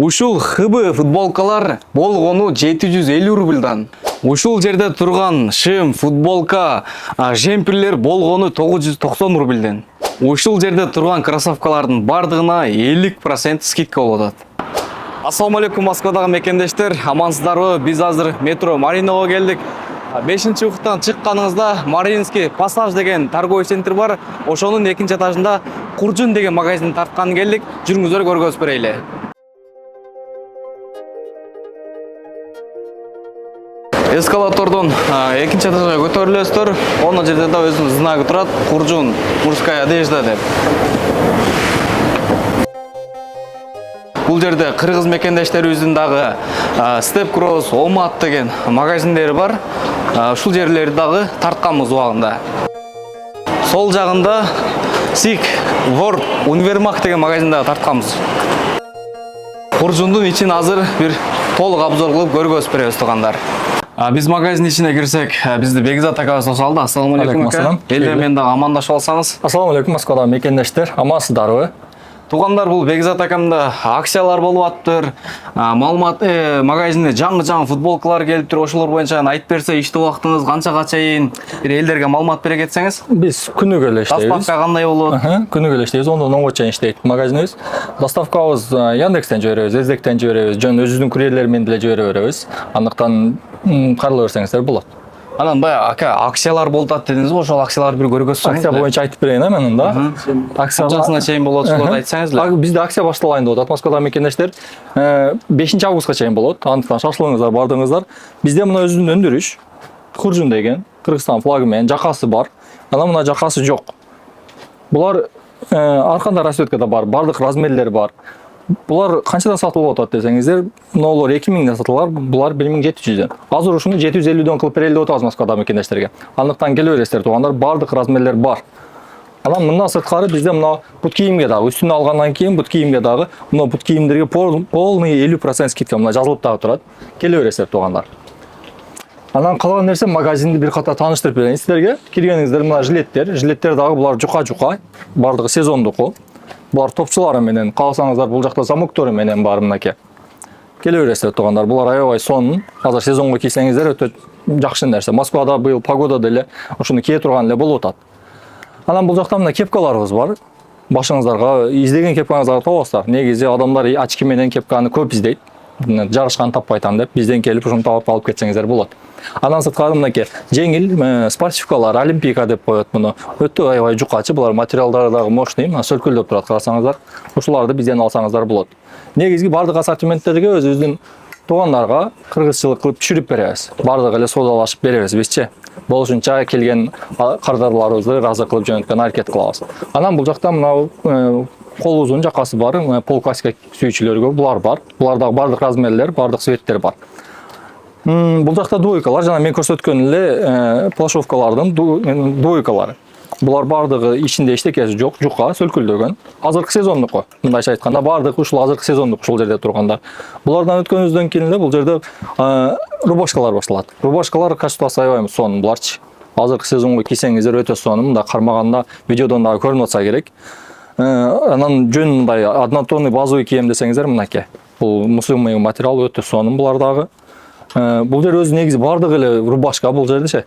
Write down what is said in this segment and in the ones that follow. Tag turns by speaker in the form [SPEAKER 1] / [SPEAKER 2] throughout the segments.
[SPEAKER 1] Ушул ХБ футболкалар болгону 750 рубльдан. Ушул жерде турган шим футболка жемпирлер болгону 990 рубльден. Ушул жерде турган кроссовкалардын бардыгына 50% скидка болот атат. Ассаламу алейкум, Москвадагы мекендештер, амансыздарбы? Биз азыр метро Маринова келдик. 5-чи уктан чыкканыңызда Маринский пассаж деген торговый центр бар. Ошонун 2-чи этажында Куржун деген магазин тарткан келдик. Жүрүңүздөр көргөзүп берели. Эскалатордон 2-чи этажга көтөрүлөсүздөр. Онун жерде да өзүнүн знагы турат. Куржун мужская одежда деп. Бул жерде кыргыз мекендештерибиздин дагы Step Cross, Омат деген магазиндери бар. Ушул жерлерди дагы тартканбыз убагында. Сол жагында Сик World Универмаг деген магазинде тартканбыз. Куржундун ичин азыр бир толук обзор кылып көргөзүп беребиз туугандар. Биз магазин ичине кирсек, бизди Бекзат акабыз кошолду. Ассаламу алейкум ака. Элдер менен дагы амандашып алсаңыз.
[SPEAKER 2] Ассаламу алейкум, Москвадагы мекендештер, амансыздарбы?
[SPEAKER 1] Туугандар, бул Бекзат акамда акциялар болуп аттыр. Маалымат магазинде жаңы футболкалар келиптир. Ошолор боюнча айтып берсе, иштөө убактыңыз канчага чейин бир элдерге маалымат бере кетсеңиз.
[SPEAKER 2] Биз күнүгө эле иштейбиз.
[SPEAKER 1] Доставка кандай болот?
[SPEAKER 2] Күнүгө эле иштейбиз. 10-га чейин иштейт магазинибиз. Доставкабыз Яндекстен жиберебиз, Эздектен жиберебиз, жөн өзүбүздүн курьерлер менен деле жибере беребиз. Андыктан карала берсеңиздер болот.
[SPEAKER 1] Анан баягы ака акциялар болот ат дедиңиз го, ошол акцияларды бир көргөзсөңүз.
[SPEAKER 2] Акция боюнча айтып берейин мен да.
[SPEAKER 1] Акциясына чейин болот, ошолорду айтсаңыз эле.
[SPEAKER 2] Бизде акция башталайын деп атат Москвадагы мекендештер. 5-августка чейин болот. Андыктан шашылыңыздар, бардыңыздар. Бизде мына өзүнүн өндүрүш Куржун деген Кыргызстан флагы менен жакасы бар. Анан мына жакасы жок. Булар ар кандай расцветкада бар, бардык размерлер бар. Булар канчадан сатылып атат десеңиздер, мыналар 2000ден сатылар, булар 1700ден. Азыр ушуну 750ден кылып берели деп атабыз Москвадагы мекендештерге. Андыктан келе бересиздер туугандар, бардык размерлер бар. Анан мындан сырткары бизде мына бут кийимге дагы үстүнө алгандан кийин бут кийимге дагы мына бут кийимдерге полный 50% скидка мына жазылып дагы турат. Келе бересиздер туугандар. Анан калган нерсе магазинди бир ката тааныштырып берейин силерге. Киргениңиздер мына жилеттер дагы булар жука, бардыгы сезондуку. Булар топчулары менен, калсаңыздар бул жакта замоктору менен бар мынакей. Келе бересиздер туугандар, булар аябай сонун. Азыр сезонго кийсеңиздер өтө жакшы нерсе. Москвада быйыл погода деле ушуну кие турган эле болуп атат. Анан бул жакта мына кепкаларыбыз бар. Башыңыздарга издеген кепкаңыздарды табасыздар. Негизи адамдар очки менен кепканы көп издейт. Жарышкан таппай атам деп бизден келип ушуну таап алып кетсеңиздер болот. Анан сырткары мынакей жеңил спортивкалар, олимпийка деп коет муну. Өтө аябай жукачы, булар материалдары дагы мощный, мына сөлкөлдөп турат, карасаңыздар. Ушуларды бизден алсаңыздар болот. Негизги бардык ассортименттерге өзүбүздүн туугандарга кыргызчылык кылып түшүрүп беребиз. Бардыгы эле соодалашып беребиз бизчи. Болушунча келген кардарларыбызды ыраазы кылып жөнөткөн аракет кылабыз. Анан бул жакта мына кол узун жакасы бар, пол классика сүйүүчүлөргө булар бар. Булардагы бардык размерлер, бардык цветтер бар. Бул жакта двойкалар, жана мен көрсөткөн эле плашовкалардын двойкалары. Булар бардыгы ичинде эчтекеси жок, жука, сөлкүлдөгөн. Азыркы сезондуку. Мындайча айтканда бардык ушул азыркы сезондук ушул жерде тургандар. Булардан өткөнүздөн кийин эле бул жерде рубашкалар башталат. Рубашкалар качествосы аябай сонун буларчы. Азыркы сезонго кийсеңиздер өтө сонун, мында кармаганда видеодон дагы көрүнүп атса керек. Анан жөн мындай однотонный базовый кийем десеңиздер мынакей. Бул мусумый материал өтө сонун булар дагы. Бул жер өзү негизи бардыгы эле рубашка бул жердечи.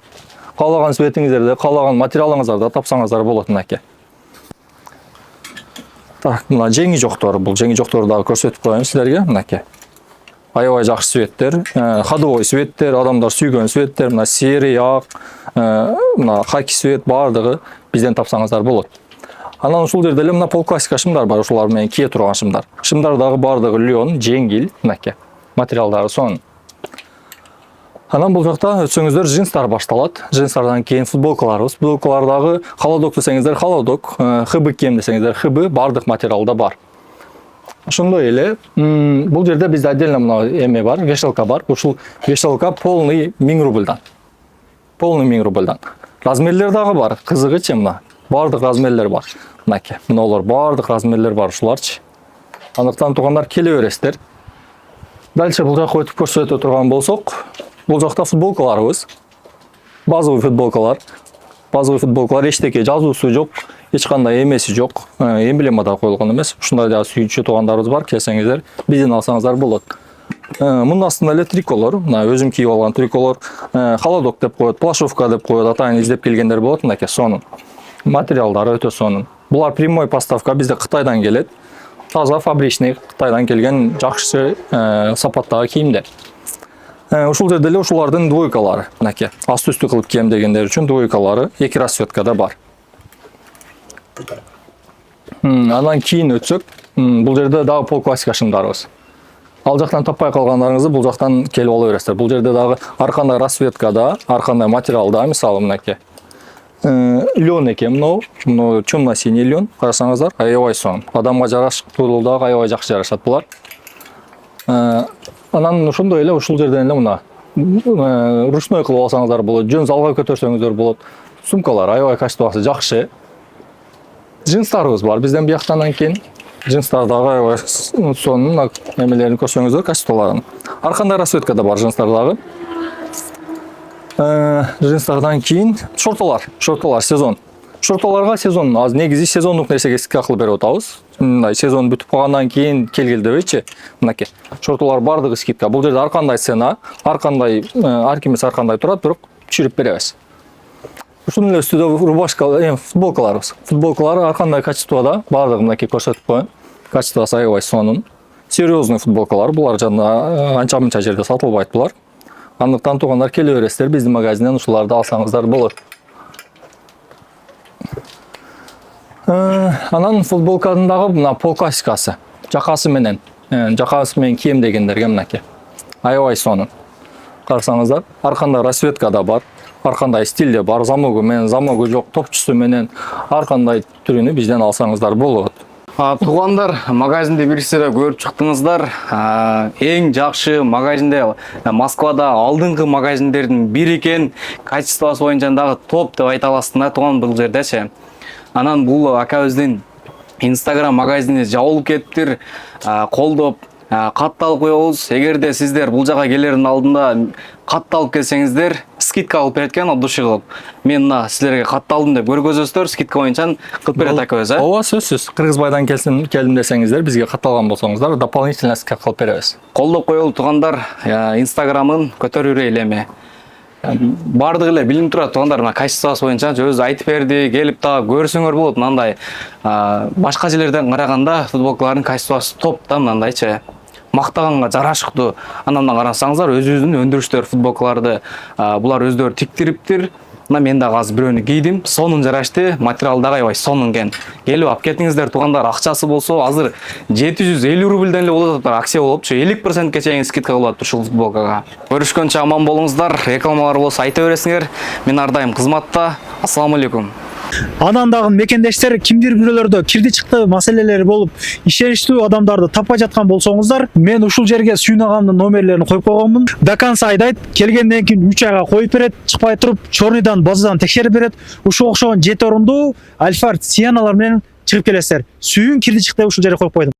[SPEAKER 2] Каалаган цветиңиздерди, каалаган материалыңыздарды тапсаңыздар болот мынакей. Так, мына жеңи жоктор, бул жеңи жокторду дагы көрсөтүп коеюн силерге мынакей. Аябай жакшы цветтер, ходовой цветтер, адамдар сүйгөн цветтер, мына серый, ак, мына хаки цвет бардыгы бизден тапсаңыздар болот. Анан ушул жерде эле мына пол классика шымдар бар, ушулар менен кие турган шымдар. Шымдар дагы бардыгы льон, жеңил, мынакей. Материалдары сонун. Анан бул жакта өтсөңүздөр джинстар башталат. Джинстардан кийин футболкаларыбыз. Футболкалар дагы холодок десеңиздер холодок, ХБ кийим десеңиздер ХБ бардык материалда бар. Ошондой эле бул жерде бизде отдельно мына эме бар, вешалка бар. Ушул вешалка полный 1000 рубльдан. Полный 1000 рубльдан. Размерлер дагы бар, кызыгычы мына. Бардык размерлер бар. Мынакей, мыналар бардык размерлер бар ушуларчы. Андыктан туугандар келе бересиздер. Дальше бул жакка өтүп көрсөтө турган болсок, бул жакта футболкаларыбыз. Базовый футболкалар. Базовый футболкалар эчтеке жазуусу жок, эч кандай эмеси жок, эмблема да коюлган эмес. Ушундай да сүйүүчү туугандарыбыз бар, келсеңиздер, бизден алсаңыздар болот. Мунун астында эле триколор, мына өзүм кийип алган триколор, холодок деп коет, плашовка деп коет, атайын издеп келгендер болот, мынакей сонун. Материалдары өтө сонун. Булар прямой поставка, бизде Кытайдан келет. Таза фабричный Кытайдан келген жакшы сапаттагы кийимдер. Ушул жерде эле ушулардын двойкалары, мынакей. Асты үстү кылып кием дегендер үчүн двойкалары 2 расцветкада бар. Андан кийин өтсөк, бул жерде дагы пол классика шымдарыбыз. Ал жактан таппай калгандарыңызды бул жактан келип ала бересиздер. Бул жерде дагы ар кандай расцветкада, ар кандай материалда, мисалы мынакей. Лен экен мынау темно-синий лен, карасаңыздар, аябай сонун. Адамга жараштуулугу дагы аябай жакшы жарашат булар. Анан ошондой эле ушул жерден эле мына ручной кылып алсаңыздар болот, жөн залга көтөрсөңүздөр болот. Сумкалар аябай качествосы жакшы. Джинстарыбыз бар бизден бияктан, анан кийин джинстар дагы аябай сонун, эмелерин көрсөңүздөр, качестволарын. Ар кандай расцветкада бар джинстар дагы. Джинстардан кийин шортолар сезон. Шортоларга сезон, аз негизи сезондук нерсеге скидка кылып берип атабыз. Мындай сезон бүтүп калгандан кийин келгил дебейчи. Мынакей. Шортолар бардыгы скидка. Бул жерде ар кандай цена, ар кандай аркимис ар кандай турат, бирок түшүрүп беребиз. Ушунун эле үстүдө рубашка, футболкаларыбыз. Футболкалар ар кандай качествода, бардыгы мынакей көрсөтүп коеюн. Качествосы аябай сонун. Серьезный футболкалар, булар жана анча-мынча жерде сатылбайт булар. Андыктан туугандар келе бересиздер, биздин магазинден ушуларды алсаңыздар болот. Анан футболканын дагы мына пол классикасы, жакасы менен кийем дегендерге мынакей. Аябай сонун. Карасаңыздар, ар кандай расцветкада бар, ар кандай стилде бар, замогу менен, замогу жок, топчусу менен ар кандай түрүнү бизден алсаңыздар болот.
[SPEAKER 1] Туугандар, магазинде бирсире көрүп чыктыңыздар. Эң жакшы магазинде Москвада алдыңкы магазиндердин бири экен. Качествосы боюнча дагы топ деп айта аласың да тууган бул жердечи. Анан бул акабыздын Instagram магазини жабылып кетиптир. Колдоп катты алып коебуз. Эгерде сиздер бул жака келердин алдында катты алып келсеңиздер, скидка алып берет экен, от души кылып. Мен мына силерге катты алдым деп көргөзөсүздөр, скидка боюнча кылып берет акабыз,
[SPEAKER 2] Ооба, сөзсүз. Кыргызбайдан келдим десеңиздер, бизге катталган болсоңуздар, дополнительно скидка кылып беребиз.
[SPEAKER 1] Колдоп коелу туугандар, Instagram'ын көтөрүрөй элеме. Бардыгы эле билинип турат туугандар, мына качествосы боюнча өзү айтып берди, келип дагы көрсөңөр болот. Мындай башка жерлерден караганда футболкалардын качествосы топ да, мындайчы. Мактаганга жарашыктуу. Андан карасаңыздар, өзүбүздүн өндүрүштөр футболкаларды булар өздөрү тиктириптир. Мына мен дагы азыр бирөөнү кийдим. Сонун жарашты, материал дагы аябай сонун экен. Келип алып кетиңиздер туугандар, акчасы болсо азыр 750 рубльден эле болот атат, акция болуптчу. 50%ке чейин скидка кылып ушул футболкага. Көрүшкөнчө аман болуңуздар. Рекламалар болсо айта бересиңер. Мен ар дайым кызматта. Ассаламу алейкум.
[SPEAKER 3] Анан дагы мекендештер кимдир бирөөлөрдө кирди чыкты маселелери болуп, ишеничтүү адамдарды таппай жаткан болсоңуздар, мен ушул жерге Сүйүн агамдын номерлерин коюп койгонмун. До конца айдайт, келгенден кийин 3 айга коюп берет, чыкпай туруп, чорныйдан, базадан текшерип берет. Ушул окшогон 7 орундуу Альфард Сианалар менен чыгып келесиздер. Сүйүн кирди чыкты ушул жерге коюп койдум.